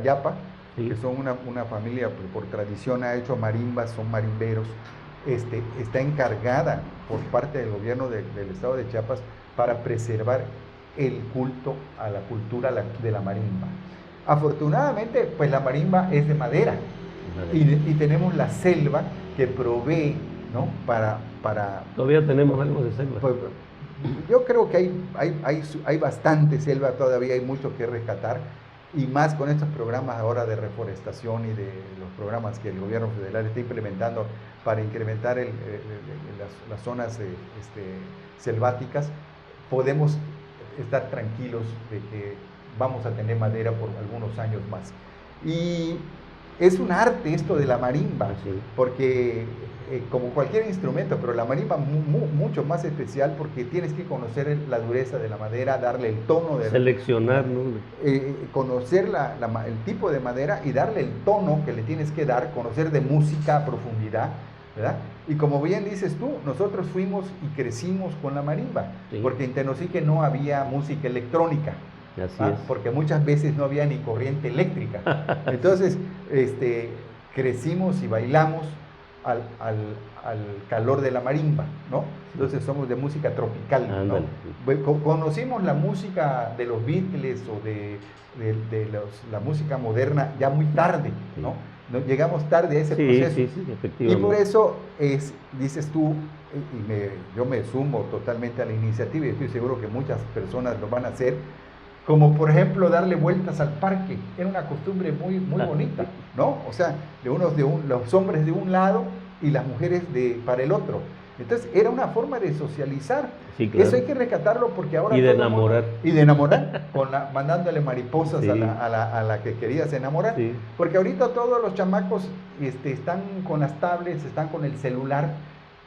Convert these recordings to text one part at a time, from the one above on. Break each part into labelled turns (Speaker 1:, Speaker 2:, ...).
Speaker 1: Yapa,
Speaker 2: Sí.
Speaker 1: que son una familia por tradición ha hecho marimbas, son marimberos, está encargada por parte del gobierno del estado de Chiapas para preservar el culto a la cultura de la marimba. Afortunadamente, pues la marimba es de madera y tenemos la selva que provee, ¿no?
Speaker 2: Todavía tenemos algo de selva.
Speaker 1: Pues, yo creo que hay bastante selva todavía, hay mucho que rescatar, y más con estos programas ahora de reforestación y de los programas que el gobierno federal está implementando para incrementar las zonas selváticas, podemos estar tranquilos de que vamos a tener madera por algunos años más. Y es un arte esto de la marimba,
Speaker 2: Sí.
Speaker 1: porque como cualquier instrumento, pero la marimba mucho más especial porque tienes que conocer la dureza de la madera, darle el tono de
Speaker 2: seleccionar, ¿no?
Speaker 1: Conocer el tipo de madera y darle el tono que le tienes que dar, conocer de música a profundidad, ¿verdad? Y como bien dices tú, nosotros fuimos y crecimos con la marimba,
Speaker 2: Sí.
Speaker 1: porque en Tenosique no había música electrónica.
Speaker 2: Así es.
Speaker 1: Porque muchas veces no había ni corriente eléctrica. Entonces, crecimos y bailamos al calor de la marimba, ¿no? Entonces somos de música tropical, ¿no? Conocimos la música de los Beatles o de la música moderna ya muy tarde, ¿no? Llegamos tarde a ese proceso.
Speaker 2: Sí, efectivamente.
Speaker 1: Y por eso dices tú, yo me sumo totalmente a la iniciativa y estoy seguro que muchas personas lo van a hacer, como por ejemplo darle vueltas al parque. Era una costumbre muy bonita, ¿no? O sea, los hombres de un lado y las mujeres para el otro. Entonces era una forma de socializar.
Speaker 2: Sí, claro.
Speaker 1: Eso hay que rescatarlo porque ahora...
Speaker 2: Y de enamorar.
Speaker 1: Y de enamorar, mandándole mariposas
Speaker 2: sí.
Speaker 1: a la que querías enamorar.
Speaker 2: Sí.
Speaker 1: Porque ahorita todos los chamacos están con las tablets, están con el celular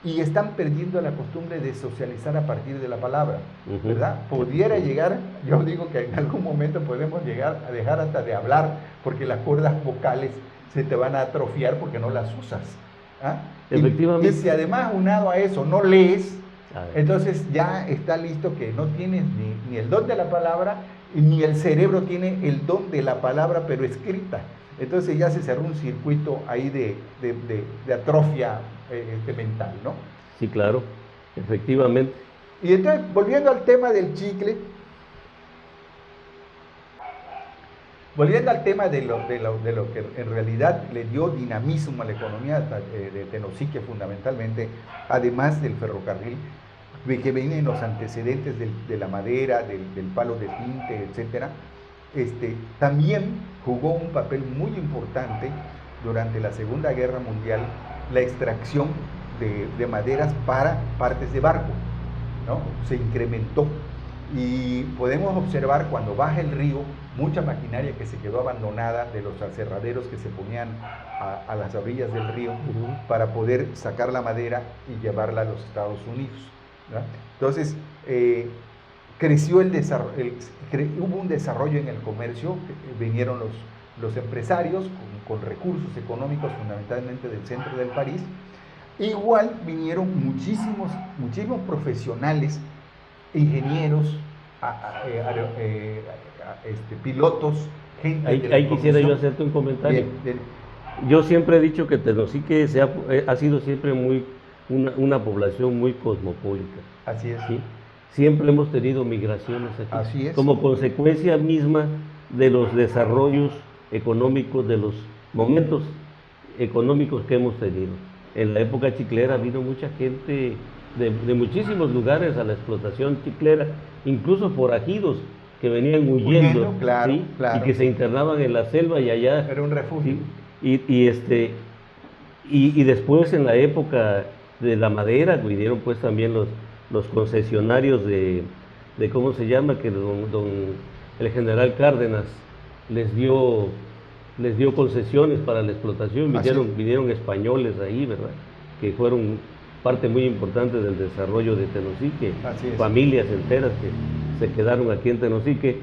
Speaker 1: y están perdiendo la costumbre de socializar a partir de la palabra, ¿verdad? Pudiera llegar, yo digo que en algún momento podemos llegar a dejar hasta de hablar porque las cuerdas vocales se te van a atrofiar porque no las usas.
Speaker 2: Efectivamente.
Speaker 1: Y si además unado a eso no lees, entonces ya está listo que no tienes ni el don de la palabra ni el cerebro tiene el don de la palabra pero escrita. Entonces ya se cerró un circuito ahí de atrofia mental, ¿no?
Speaker 2: Sí, claro, efectivamente.
Speaker 1: Y entonces, volviendo al tema del chicle, volviendo al tema de lo que en realidad le dio dinamismo a la economía de Tenosique fundamentalmente, además del ferrocarril, que vienen los antecedentes de la madera, del palo de tinte, etcétera, también jugó un papel muy importante durante la Segunda Guerra Mundial la extracción de maderas para partes de barco, ¿no? Se incrementó y podemos observar cuando baja el río mucha maquinaria que se quedó abandonada de los aserraderos que se ponían a las orillas del río para poder sacar la madera y llevarla a los Estados Unidos, ¿verdad? Entonces creció hubo un desarrollo en el comercio, vinieron los empresarios con recursos económicos fundamentalmente del centro del país. Igual vinieron muchísimos profesionales, ingenieros, pilotos, gente
Speaker 2: ahí quisiera yo hacerte un comentario. Yo siempre he dicho que Tenosique ha sido siempre una población muy cosmopolita.
Speaker 1: Así es.
Speaker 2: ¿Sí? Siempre hemos tenido migraciones aquí.
Speaker 1: Así es.
Speaker 2: Como consecuencia misma de los desarrollos económicos, de los momentos económicos que hemos tenido. En la época chiclera vino mucha gente de muchísimos lugares a la explotación chiclera, incluso forajidos que venían huyendo,
Speaker 1: claro,
Speaker 2: ¿sí?
Speaker 1: Claro.
Speaker 2: Y que se internaban en la selva y allá.
Speaker 1: Era un refugio.
Speaker 2: ¿Sí? Y después en la época de la madera vinieron pues también los concesionarios de ¿cómo se llama? Que el general Cárdenas les dio concesiones para la explotación, vinieron españoles ahí, ¿verdad? Que fueron parte muy importante del desarrollo de Tenosique, familias enteras que se quedaron aquí en Tenosique,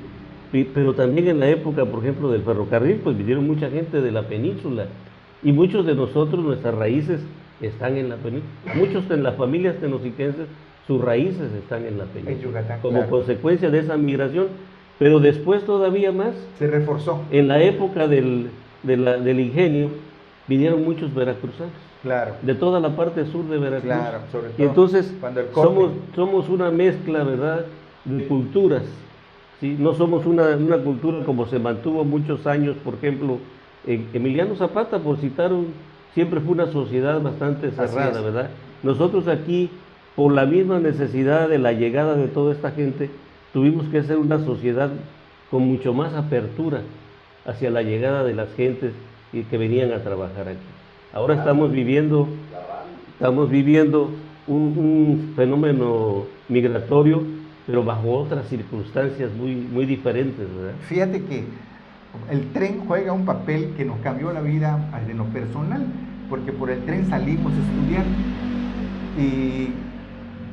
Speaker 2: pero también en la época, por ejemplo, del ferrocarril, pues vinieron mucha gente de la península, y muchos de nosotros, nuestras raíces están en la península, muchos en las familias tenosiquenses, sus raíces están en la península,
Speaker 1: en Yucatán,
Speaker 2: como consecuencia de esa migración. Pero después todavía más,
Speaker 1: Se reforzó.
Speaker 2: en la época del ingenio, vinieron muchos veracruzanos,
Speaker 1: Claro,
Speaker 2: de toda la parte sur de Veracruz.
Speaker 1: claro, sobre
Speaker 2: Y
Speaker 1: todo
Speaker 2: entonces
Speaker 1: cuando el corte.
Speaker 2: somos una mezcla, ¿verdad?, de culturas, ¿sí? No somos una cultura como se mantuvo muchos años, por ejemplo, Emiliano Zapata, por citar siempre fue una sociedad bastante
Speaker 1: Así
Speaker 2: cerrada,
Speaker 1: es.
Speaker 2: ¿verdad? Nosotros aquí, por la misma necesidad de la llegada de toda esta gente, tuvimos que ser una sociedad con mucho más apertura hacia la llegada de las gentes que venían a trabajar aquí. Ahora estamos viviendo un fenómeno migratorio, pero bajo otras circunstancias muy diferentes, ¿verdad?
Speaker 1: Fíjate que el tren juega un papel que nos cambió la vida en lo personal, porque por el tren salimos a estudiar. Y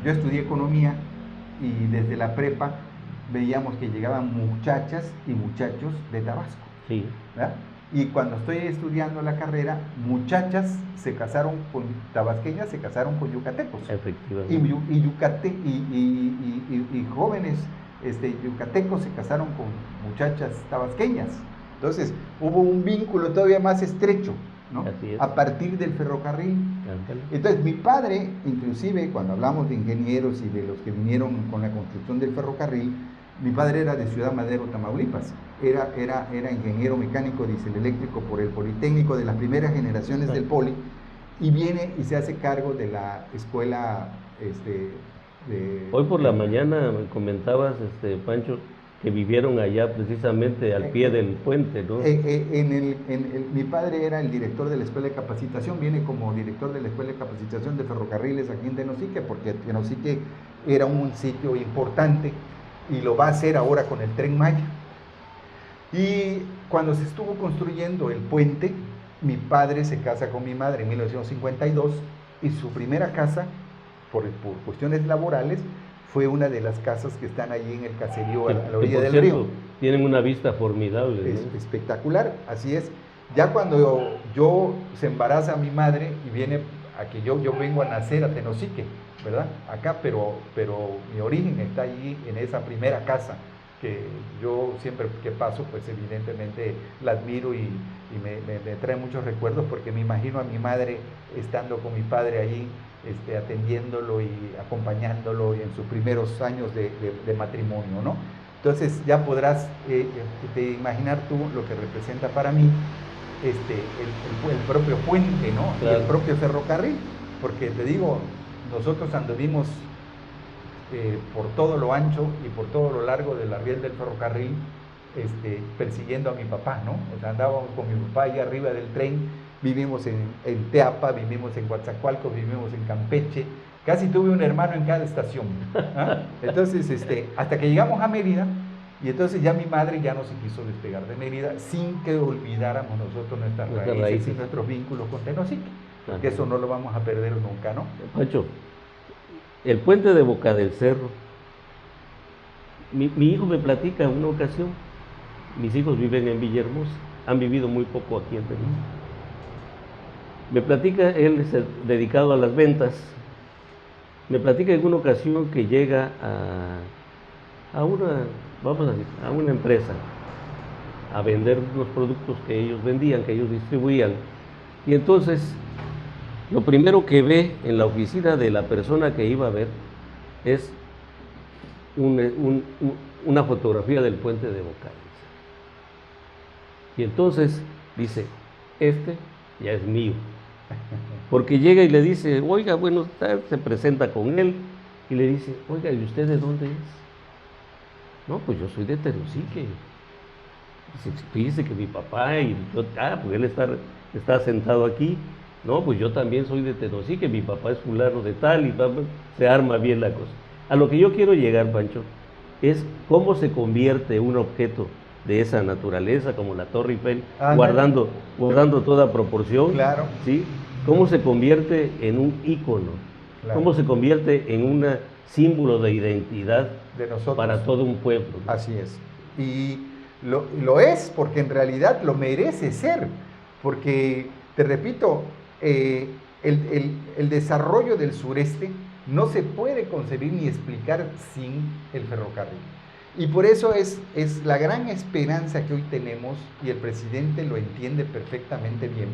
Speaker 1: yo estudié economía y desde la prepa veíamos que llegaban muchachas y muchachos de Tabasco,
Speaker 2: Sí,
Speaker 1: ¿verdad? Y cuando estoy estudiando la carrera, muchachas se casaron con tabasqueñas, se casaron con yucatecos. Y,
Speaker 2: efectivamente.
Speaker 1: y jóvenes yucatecos se casaron con muchachas tabasqueñas. Entonces hubo un vínculo todavía más estrecho, ¿no?
Speaker 2: Así es.
Speaker 1: A partir del ferrocarril.
Speaker 2: Ándale.
Speaker 1: Entonces mi padre, inclusive cuando hablamos de ingenieros y de los que vinieron con la construcción del ferrocarril, mi padre era de Ciudad Madero, Tamaulipas. Era ingeniero mecánico diésel eléctrico por el Politécnico de las primeras generaciones del Poli, y viene y se hace cargo de la escuela
Speaker 2: Hoy por la mañana me comentabas, Pancho, que vivieron allá precisamente al pie del puente, ¿no?
Speaker 1: mi padre era el director de la escuela de capacitación, viene como director de la escuela de capacitación de ferrocarriles aquí en Tenosique, porque Tenosique era un sitio importante y lo va a hacer ahora con el Tren Maya. Y cuando se estuvo construyendo el puente, mi padre se casa con mi madre en 1952 y su primera casa, por cuestiones laborales, fue una de las casas que están allí en el caserío a la orilla del río.
Speaker 2: Tienen una vista formidable,
Speaker 1: Es
Speaker 2: ¿no?
Speaker 1: espectacular, así es. Ya cuando yo se embaraza mi madre y viene a que yo vengo a nacer a Tenosique, ¿verdad? Acá, pero mi origen está allí en esa primera casa que yo siempre que paso, pues evidentemente la admiro y me trae muchos recuerdos, porque me imagino a mi madre estando con mi padre allí, atendiéndolo y acompañándolo en sus primeros años de matrimonio, ¿no? Entonces ya podrás imaginar tú lo que representa para mí el propio puente, ¿no?
Speaker 2: Claro.
Speaker 1: Y el propio ferrocarril, porque te digo, nosotros anduvimos por todo lo ancho y por todo lo largo de la riel del ferrocarril, persiguiendo a mi papá, ¿no? O sea, andábamos con mi papá allá arriba del tren, vivimos en Teapa, vivimos en Coatzacoalcos, vivimos en Campeche, casi tuve un hermano en cada estación, ¿ah? Entonces, hasta que llegamos a Mérida, y entonces ya mi madre ya no se quiso despegar de Mérida sin que olvidáramos nosotros nuestras raíces y nuestros vínculos con Tenosique, que eso no lo vamos a perder nunca, ¿no?
Speaker 2: Pancho, el puente de Boca del Cerro, mi hijo me platica en una ocasión, mis hijos viven en Villahermosa, han vivido muy poco aquí en Tenosique. Me platica, él es dedicado a las ventas, me platica en una ocasión que llega a una empresa a vender unos productos que ellos vendían, que ellos distribuían, y entonces lo primero que ve en la oficina de la persona que iba a ver es una fotografía del puente de Boca del Cerro. Y entonces dice, ya es mío. Porque llega y le dice, oiga, bueno, se presenta con él y le dice, oiga, ¿y usted de dónde es? No, pues yo soy de Tenosique. Fíjese que mi papá y yo, pues él está sentado aquí. No, pues yo también soy de Tenosique, mi papá es fulano de tal, y se arma bien la cosa. A lo que yo quiero llegar, Pancho, es cómo se convierte un objeto de esa naturaleza, como la Torre Eiffel, guardando toda proporción,
Speaker 1: claro,
Speaker 2: ¿sí? Cómo se convierte en un ícono, claro, cómo se convierte en un símbolo de identidad
Speaker 1: de nosotros,
Speaker 2: para todo un pueblo, ¿no?
Speaker 1: Así es. Y lo es, porque en realidad lo merece ser, porque, te repito, el desarrollo del sureste no se puede concebir ni explicar sin el ferrocarril. Y por eso es la gran esperanza que hoy tenemos, y el presidente lo entiende perfectamente bien,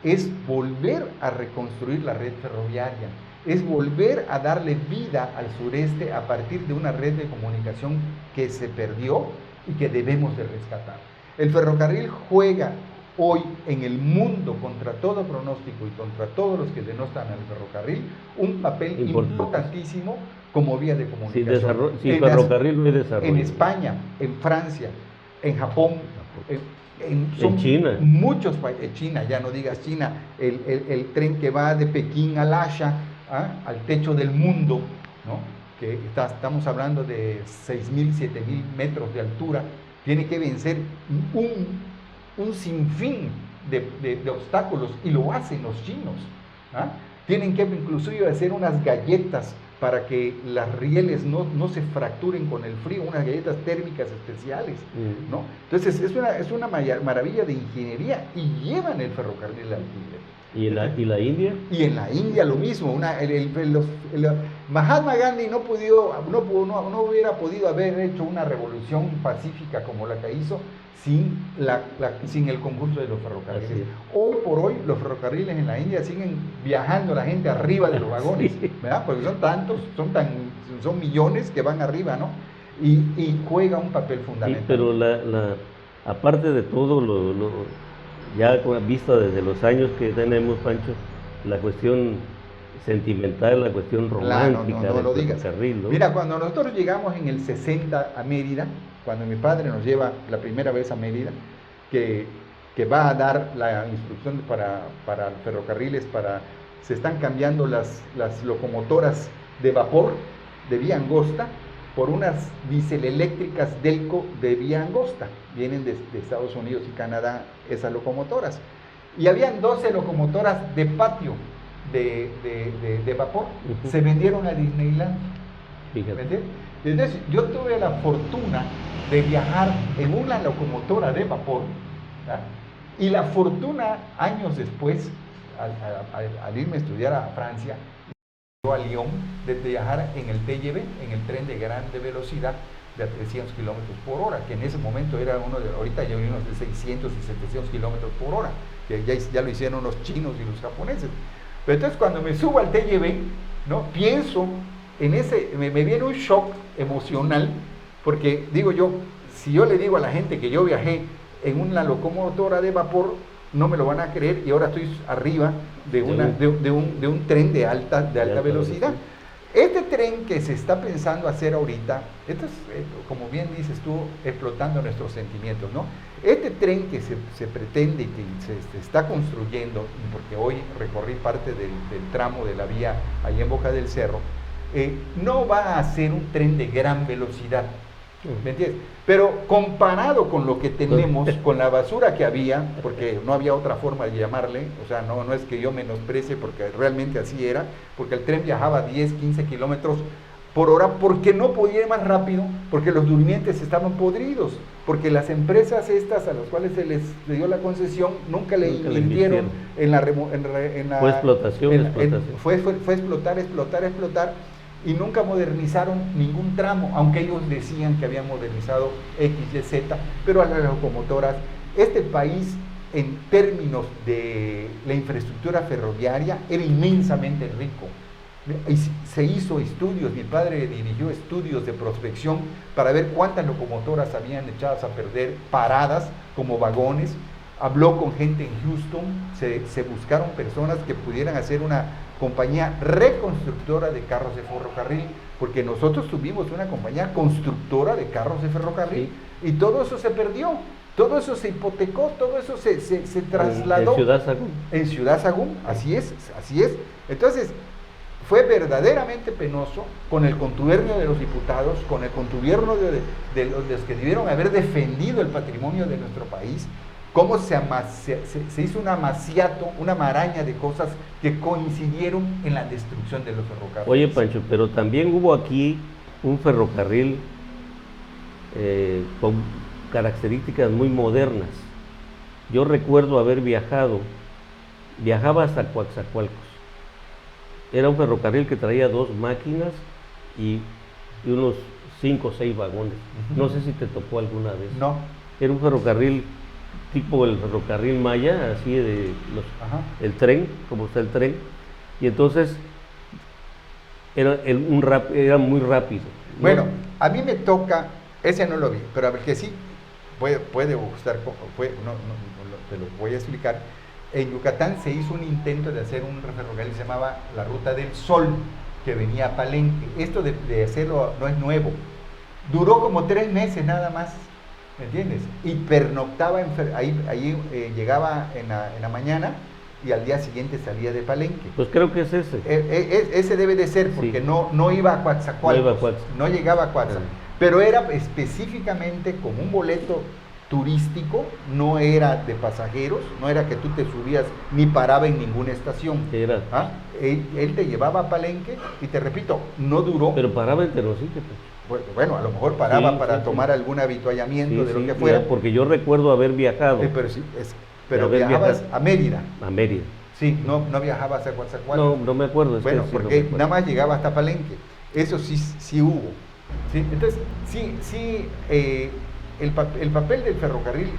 Speaker 1: es volver a reconstruir la red ferroviaria, es volver a darle vida al sureste a partir de una red de comunicación que se perdió y que debemos de rescatar. El ferrocarril juega hoy en el mundo, contra todo pronóstico y contra todos los que denostan al ferrocarril, un papel importantísimo como vía de comunicación.
Speaker 2: Sin ferrocarril no hay desarrollo.
Speaker 1: En España, en Francia, en Japón, en
Speaker 2: China.
Speaker 1: Muchos países, China, ya no digas China, el tren que va de Pekín al Asha, al techo del mundo, ¿no? Que estamos hablando de 6.000, 7.000 metros de altura, tiene que vencer un sinfín de obstáculos, y lo hacen los chinos. Tienen que inclusive hacer unas galletas para que las rieles no se fracturen con el frío, unas galletas térmicas especiales, ¿no? Entonces es una maravilla de ingeniería, y llevan el ferrocarril al Tíbet.
Speaker 2: ¿Y la India?
Speaker 1: Y en la India lo mismo. Mahatma Gandhi no hubiera podido haber hecho una revolución pacífica como la que hizo sin el concurso de los ferrocarriles. Hoy por hoy los ferrocarriles en la India siguen viajando la gente arriba de los vagones, ¿verdad? Porque son tantos, son millones que van arriba, ¿no? Y juega un papel fundamental.
Speaker 2: Sí, pero aparte de todo, ya visto desde los años que tenemos, Pancho, la cuestión sentimental, la cuestión romántica del ferrocarril, ¿no?
Speaker 1: Mira, cuando nosotros llegamos en el 60 a Mérida, cuando mi padre nos lleva la primera vez a Mérida, que va a dar la instrucción para ferrocarriles, se están cambiando las locomotoras de vapor de vía angosta por unas dieseleléctricas Delco de vía angosta. Vienen de Estados Unidos y Canadá esas locomotoras. Y habían 12 locomotoras de patio de vapor. Se vendieron a Disneyland. Fíjate. Entonces, yo tuve la fortuna de viajar en una locomotora de vapor, ¿verdad? Y la fortuna, años después, al irme a estudiar a Francia, a Lyon, de viajar en el TGV, en el tren de grande velocidad de 300 kilómetros por hora, que en ese momento era ahorita ya hay unos de 600 y 700 kilómetros por hora, que ya lo hicieron los chinos y los japoneses. Pero entonces cuando me subo al TGV, ¿no? Pienso me viene un shock emocional, porque digo yo, si yo le digo a la gente que yo viajé en una locomotora de vapor, no me lo van a creer, y ahora estoy arriba de un tren de alta velocidad. Este tren que se está pensando hacer ahorita, esto es, como bien dices tú, explotando nuestros sentimientos, ¿no? Este tren que se pretende, que se está construyendo, porque hoy recorrí parte del tramo de la vía ahí en Boca del Cerro, no va a ser un tren de gran velocidad, ¿me entiendes? Pero comparado con lo que tenemos, con la basura que había, porque no había otra forma de llamarle, o sea, no es que yo menosprecie, porque realmente así era, porque el tren viajaba 10, 15 kilómetros por hora, porque no podía ir más rápido, porque los durmientes estaban podridos, porque las empresas estas a las cuales se les dio la concesión nunca le invirtieron en la
Speaker 2: fue explotación.
Speaker 1: Fue explotar, y nunca modernizaron ningún tramo, aunque ellos decían que habían modernizado X, Y, Z, pero a las locomotoras. Este país, en términos de la infraestructura ferroviaria, era inmensamente rico. Y se hizo estudios, mi padre dirigió estudios de prospección para ver cuántas locomotoras habían echadas a perder, paradas como vagones. Habló con gente en Houston, se buscaron personas que pudieran hacer una compañía reconstructora de carros de ferrocarril, porque nosotros tuvimos una compañía constructora de carros de ferrocarril, y todo eso se perdió, todo eso se hipotecó, todo eso se trasladó.
Speaker 2: En Ciudad Sagún.
Speaker 1: En Ciudad Sagún, así es. Entonces, fue verdaderamente penoso, con el contubernio de los diputados, con el contubernio de los que debieron haber defendido el patrimonio de nuestro país, cómo se hizo un amaciato, una maraña de cosas que coincidieron en la destrucción de los ferrocarriles.
Speaker 2: Oye, Pancho, pero también hubo aquí un ferrocarril con características muy modernas. Yo recuerdo haber viajaba hasta Coatzacoalcos. Era un ferrocarril que traía 2 máquinas y unos 5 o 6 vagones. No sé si te tocó alguna vez.
Speaker 1: No.
Speaker 2: Era un ferrocarril tipo el ferrocarril Maya, así de
Speaker 1: Ajá.
Speaker 2: el tren, como está el tren, y entonces era era muy rápido, ¿no?
Speaker 1: Bueno, a mí me toca, ese no lo vi, pero a ver que sí, puede gustar, te lo voy a explicar. En Yucatán se hizo un intento de hacer un ferrocarril que se llamaba la Ruta del Sol, que venía a Palenque. Esto de hacerlo no es nuevo. Duró como 3 meses nada más, ¿me entiendes? Y pernoctaba, ahí llegaba en la mañana y al día siguiente salía de Palenque.
Speaker 2: Pues creo que es ese.
Speaker 1: Ese debe de ser, porque
Speaker 2: Sí.
Speaker 1: no iba a Coatzacoalcos,
Speaker 2: No iba a Coatzacoalcos.
Speaker 1: no llegaba a Coatzacoalcos, pero era específicamente como un boleto turístico, no era de pasajeros, no era que tú te subías ni paraba en ninguna estación.
Speaker 2: Era.
Speaker 1: ¿Ah? Él te llevaba a Palenque y te repito, no duró.
Speaker 2: Pero paraba en Tenosique, pues.
Speaker 1: Bueno, a lo mejor paraba
Speaker 2: Sí,
Speaker 1: para
Speaker 2: sí,
Speaker 1: tomar
Speaker 2: sí.
Speaker 1: algún avituallamiento
Speaker 2: Sí,
Speaker 1: de lo
Speaker 2: sí,
Speaker 1: que fuera.
Speaker 2: mira, porque yo recuerdo haber viajado
Speaker 1: Pero
Speaker 2: haber
Speaker 1: viajabas
Speaker 2: viajado
Speaker 1: a Mérida.
Speaker 2: a Mérida.
Speaker 1: Sí, no viajabas a Coatzacoalcos.
Speaker 2: No me acuerdo.
Speaker 1: Bueno,
Speaker 2: sí, no
Speaker 1: porque
Speaker 2: me acuerdo.
Speaker 1: nada más llegaba hasta Palenque. Eso sí hubo. ¿Sí? Entonces, el papel del ferrocarril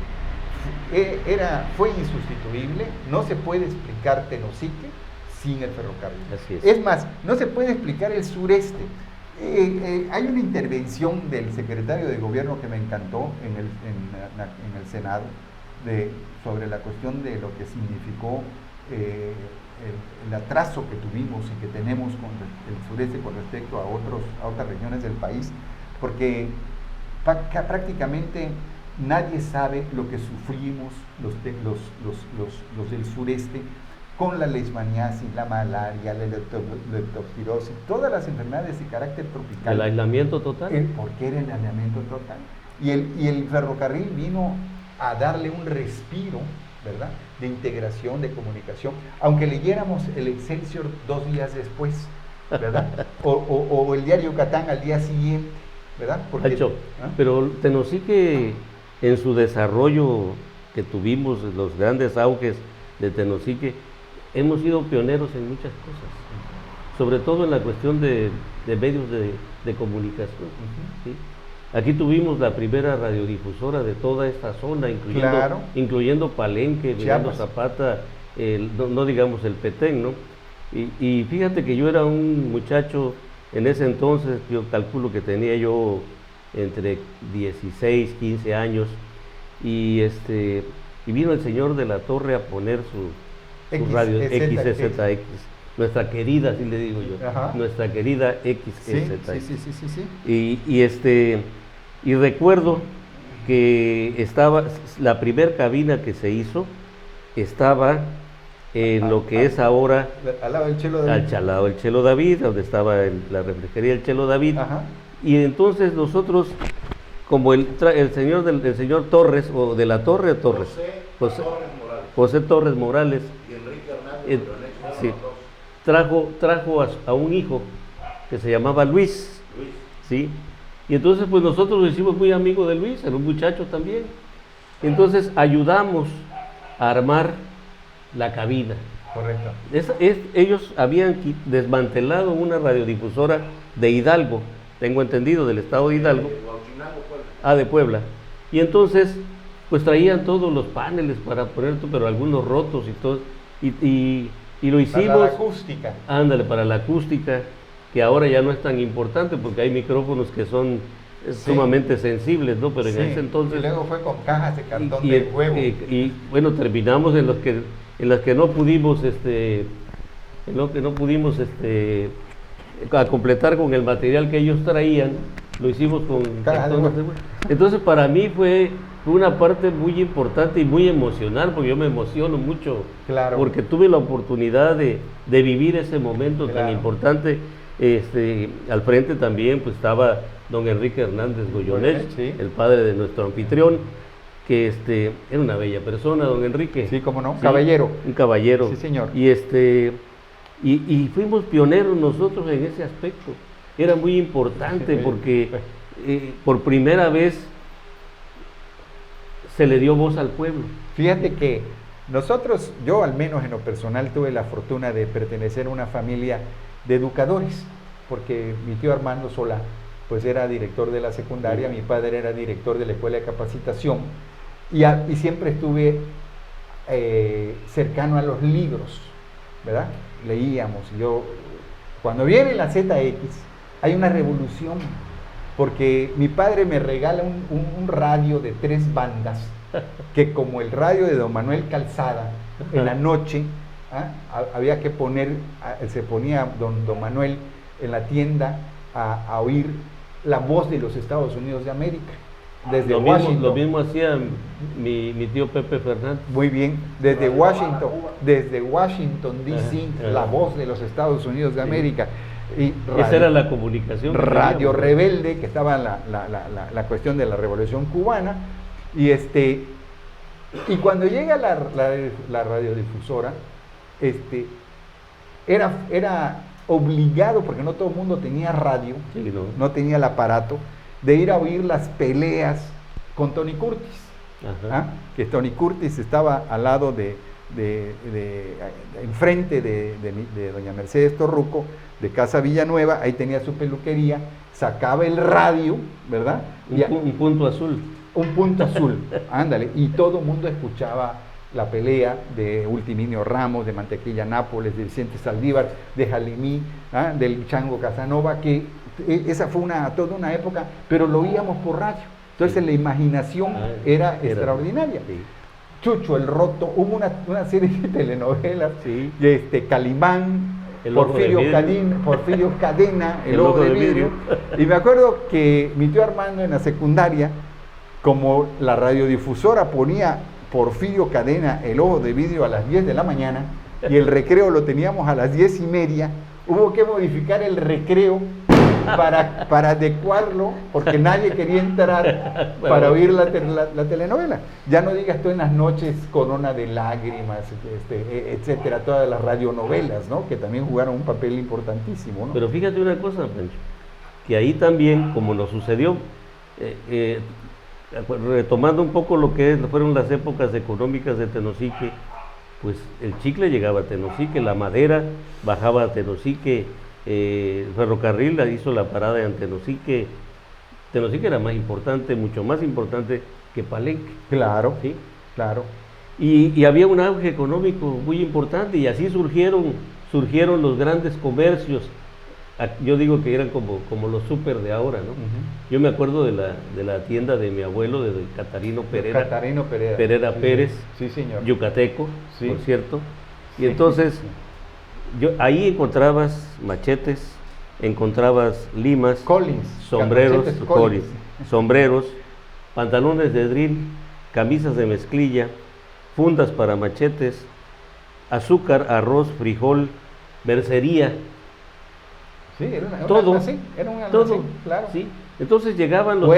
Speaker 1: fue insustituible. No se puede explicar Tenosique sin el ferrocarril.
Speaker 2: Así es.
Speaker 1: Es más, no se puede explicar el sureste. Hay una intervención del secretario de gobierno que me encantó en el Senado sobre la cuestión de lo que significó el atraso que tuvimos y que tenemos con el sureste con respecto a otras regiones del país, porque prácticamente nadie sabe lo que sufrimos los del sureste con la leishmaniasis, la malaria, la leptospirosis, todas las enfermedades de carácter tropical.
Speaker 2: El aislamiento total.
Speaker 1: Porque era el aislamiento total. Y el ferrocarril vino a darle un respiro, ¿verdad?, de integración, de comunicación, aunque leyéramos el Excelsior 2 días después, ¿verdad? o el diario Yucatán al día siguiente, ¿verdad?
Speaker 2: Pero Tenosique, en su desarrollo que tuvimos, los grandes auges de Tenosique, hemos sido pioneros en muchas cosas, sobre todo en la cuestión de medios de comunicación. ¿Sí? Aquí tuvimos la primera radiodifusora de toda esta zona, incluyendo Palenque, Emiliano Zapata, no digamos el Petén, ¿no? Y fíjate que yo era un muchacho en ese entonces, yo calculo que tenía yo entre 16, 15 años, y vino el señor de la Torre a poner su radio XZX, nuestra querida, así le digo yo,
Speaker 1: ajá,
Speaker 2: nuestra querida XZX.
Speaker 1: Sí.
Speaker 2: Y recuerdo que estaba, la primer cabina que se hizo, estaba en lo que es ahora
Speaker 1: al lado del Chelo David.
Speaker 2: Al lado del Chelo David, donde estaba la refresquería del Chelo David.
Speaker 1: Ajá.
Speaker 2: Y entonces nosotros, como el señor Torres, o de la Torre o Torres, José Torres Morales,
Speaker 3: y Enrique Hernández,
Speaker 2: sí, trajo a un hijo que se llamaba Luis, ¿sí? Y entonces pues nosotros lo hicimos muy amigo de Luis, era un muchacho también. Entonces ayudamos a armar la cabina.
Speaker 1: Correcto.
Speaker 2: Ellos habían desmantelado una radiodifusora de Hidalgo, tengo entendido, del estado de Hidalgo. De Puebla. Y entonces pues traían todos los paneles para poner, pero algunos rotos y todo. Y lo hicimos.
Speaker 1: Para la acústica.
Speaker 2: Ándale, para la acústica, que ahora ya no es tan importante porque hay micrófonos que son sumamente sensibles, ¿no? Pero en ese entonces.
Speaker 1: Y luego fue con cajas de cartón de huevo.
Speaker 2: Y bueno, terminamos en las que no pudimos, a completar con el material que ellos traían, lo hicimos con cartón de huevo. Entonces para mí fue una parte muy importante y muy emocional, porque yo me emociono mucho,
Speaker 1: claro,
Speaker 2: porque tuve la oportunidad de vivir ese momento tan importante. Al frente también pues estaba don Enrique Hernández Goyonet, el padre de nuestro anfitrión, que era una bella persona, don Enrique.
Speaker 1: Sí, cómo no,
Speaker 2: sí,
Speaker 1: caballero.
Speaker 2: Un caballero.
Speaker 1: Sí, señor.
Speaker 2: Y fuimos pioneros nosotros en ese aspecto. Era muy importante porque por primera vez se le dio voz al pueblo.
Speaker 1: Fíjate que nosotros, yo al menos en lo personal, tuve la fortuna de pertenecer a una familia de educadores, porque mi tío Armando Solá pues era director de la secundaria, mi padre era director de la escuela de capacitación, y siempre estuve cercano a los libros, ¿verdad? Leíamos. Cuando viene la ZX, hay una revolución, porque mi padre me regala un radio de 3 bandas, que como el radio de don Manuel Calzada, en la noche, había que se ponía don Manuel en la tienda a oír la voz de los Estados Unidos de América, desde Washington.
Speaker 2: Lo mismo hacía mi tío Pepe Fernández.
Speaker 1: Muy bien, desde Washington DC, la voz de los Estados Unidos de América. Y
Speaker 2: esa era la comunicación.
Speaker 1: Radio Rebelde, que estaba la cuestión de la Revolución Cubana, y cuando llega la radiodifusora, era obligado, porque no todo el mundo tenía radio,
Speaker 2: sí,
Speaker 1: no tenía el aparato, de ir a oír las peleas con Tony Curtis. Que Tony Curtis estaba al lado enfrente de doña Mercedes Torruco, de Casa Villanueva, ahí tenía su peluquería, sacaba el radio, ¿verdad?
Speaker 2: Un punto azul.
Speaker 1: Un punto azul, ándale, y todo el mundo escuchaba la pelea de Ultiminio Ramos, de Mantequilla Nápoles, de Vicente Saldívar, de Jalimí, del Chango Casanova, que esa fue toda una época, pero lo oíamos por radio. Entonces la imaginación era extraordinaria.
Speaker 2: Sí.
Speaker 1: Chucho el Roto, hubo una serie de telenovelas,
Speaker 2: sí.
Speaker 1: Calimán, Porfirio Cadena, El Ojo de Vidrio. Y me acuerdo que mi tío Armando en la secundaria, como la radiodifusora ponía Porfirio Cadena, El Ojo de Vidrio a las 10 de la mañana, y el recreo lo teníamos a las 10:30, hubo que modificar el recreo para adecuarlo, porque nadie quería entrar para oír la telenovela. Ya no digas tú en las noches, Corona de Lágrimas, etcétera, todas las radionovelas, ¿no? Que también jugaron un papel importantísimo, ¿no?
Speaker 2: Pero fíjate una cosa, Pancho, que ahí también, como nos sucedió, retomando un poco lo que fueron las épocas económicas de Tenosique, pues el chicle llegaba a Tenosique, la madera bajaba a Tenosique, el ferrocarril hizo la parada en Tenosique. Tenosique era más importante, mucho más importante que Palenque.
Speaker 1: Claro,
Speaker 2: ¿sí?
Speaker 1: Claro.
Speaker 2: Y había un auge económico muy importante, y así surgieron los grandes comercios. Yo digo que eran como los súper de ahora, ¿no? Yo me acuerdo de la tienda de mi abuelo, de Catarino Pereira Pérez,
Speaker 1: sí, señor.
Speaker 2: Yucateco,
Speaker 1: sí.
Speaker 2: Por cierto. Y entonces, ahí encontrabas machetes, encontrabas limas,
Speaker 1: Collins,
Speaker 2: sombreros, pantalones de drill, camisas de mezclilla, fundas para machetes, azúcar, arroz, frijol, mercería.
Speaker 1: Sí, era un
Speaker 2: almacén,
Speaker 1: claro.
Speaker 2: Sí. Entonces llegaban los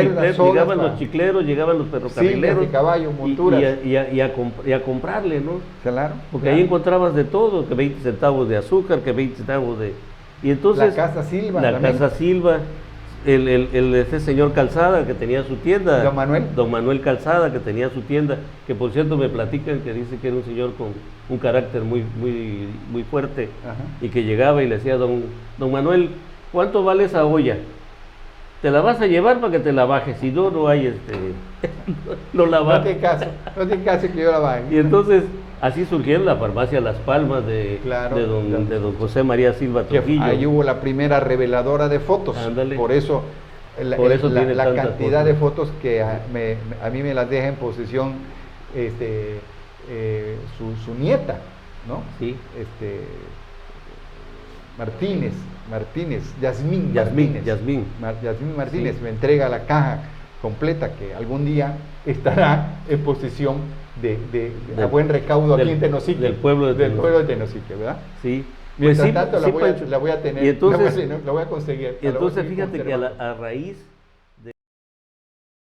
Speaker 2: chicleros, llegaban los ferrocarrileros,
Speaker 1: de caballo, monturas,
Speaker 2: y a comprarle, ¿no?
Speaker 1: Claro.
Speaker 2: Porque ahí encontrabas de todo, que 20 centavos de azúcar, que 20 centavos de... Y entonces...
Speaker 1: La Casa Silva.
Speaker 2: Casa Silva, este señor Calzada, que tenía su tienda. Don Manuel Calzada, que tenía su tienda, que por cierto me platican que dice que era un señor con un carácter muy, muy, muy fuerte. Y que llegaba y le decía: don Manuel, ¿cuánto vale esa olla? Te la vas a llevar para que te la bajes, si no, no hay no la bajes.
Speaker 1: No tiene caso que yo la baje.
Speaker 2: Y entonces así surgieron la farmacia Las Palmas de don José María Silva Trujillo.
Speaker 1: Ahí hubo la primera reveladora de fotos.
Speaker 2: Ándale.
Speaker 1: Por eso la cantidad de fotos que a mí me las deja en posesión su nieta, ¿no?
Speaker 2: Sí.
Speaker 1: Yasmín Martínez me entrega la caja completa, que algún día estará en posesión a buen recaudo aquí en Tenosique,
Speaker 2: del pueblo de
Speaker 1: Tenosique, ¿verdad?
Speaker 2: Sí.
Speaker 1: Mientras tanto la voy a tener,
Speaker 2: y entonces,
Speaker 1: la voy a conseguir.
Speaker 2: Y entonces fíjate que a raíz